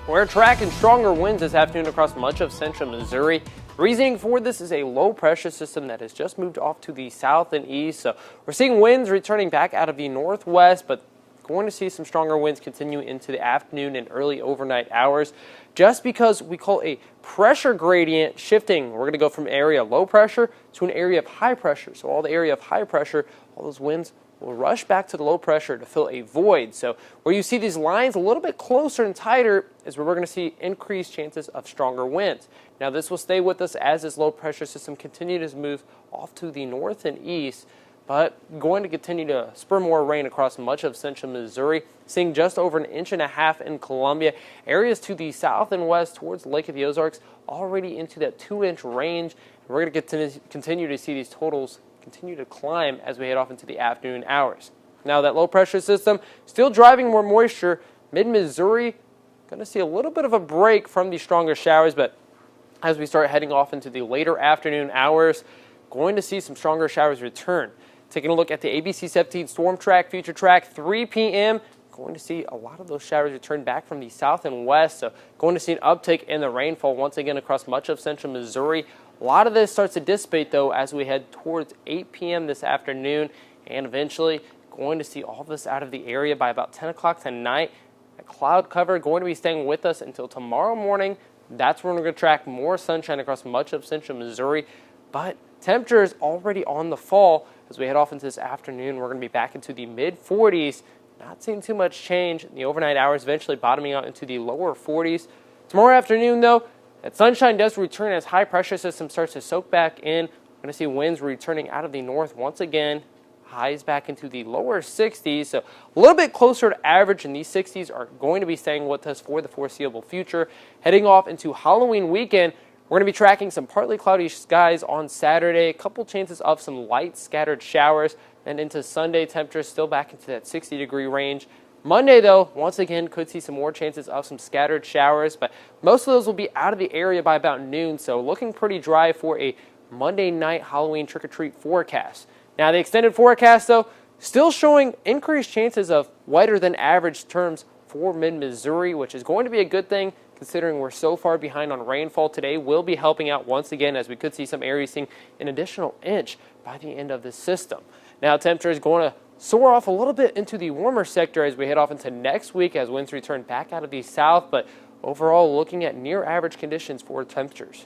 We're tracking stronger winds this afternoon across much of central Missouri. Reasoning for this is a low pressure system that has just moved off to the south and east. So we're seeing winds returning back out of the northwest, but going to see some stronger winds continue into the afternoon and early overnight hours. Just because we call a pressure gradient shifting, we're going to go from area low pressure to an area of high pressure. So all the area of high pressure, all those winds will rush back to the low pressure to fill a void. So where you see these lines a little bit closer and tighter is where we're going to see increased chances of stronger winds. Now this will stay with us as this low pressure system continues to move off to the north and east, but going to continue to spur more rain across much of central Missouri, seeing just over 1.5 inches in Columbia. Areas to the south and west towards Lake of the Ozarks already into that 2-inch range. We're going to continue to see these totals continue to climb as we head off into the afternoon hours. Now that low pressure system still driving more moisture. Mid-Missouri going to see a little bit of a break from these stronger showers, but as we start heading off into the later afternoon hours, going to see some stronger showers return. Taking a look at the ABC 17 Storm Track Future Track, 3 p.m., going to see a lot of those showers return back from the south and west, so going to see an uptick in the rainfall once again across much of central Missouri. A lot of this starts to dissipate, though, as we head towards 8 p.m. this afternoon, and eventually going to see all of this out of the area by about 10 o'clock tonight. A cloud cover going to be staying with us until tomorrow morning. That's when we're going to track more sunshine across much of central Missouri, but temperatures already on the fall. As we head off into this afternoon, we're going to be back into the mid-40s. Not seeing too much change in the overnight hours, eventually bottoming out into the lower 40s. Tomorrow afternoon, though, that sunshine does return as high pressure system starts to soak back in. We're going to see winds returning out of the north once again. Highs back into the lower 60s, so a little bit closer to average, and these 60s are going to be staying with us for the foreseeable future. Heading off into Halloween weekend, we're going to be tracking some partly cloudy skies on Saturday, a couple chances of some light scattered showers, and into Sunday, temperatures still back into that 60-degree range. Monday, though, once again, could see some more chances of some scattered showers, but most of those will be out of the area by about noon, so looking pretty dry for a Monday night Halloween trick-or-treat forecast. Now, the extended forecast, though, still showing increased chances of wetter than average terms for mid-Missouri, which is going to be a good thing considering we're so far behind on rainfall today. Will be helping out once again as we could see some areas seeing an additional inch by the end of this system. Now, temperature is going to soar off a little bit into the warmer sector as we head off into next week as winds return back out of the south, but overall looking at near average conditions for temperatures.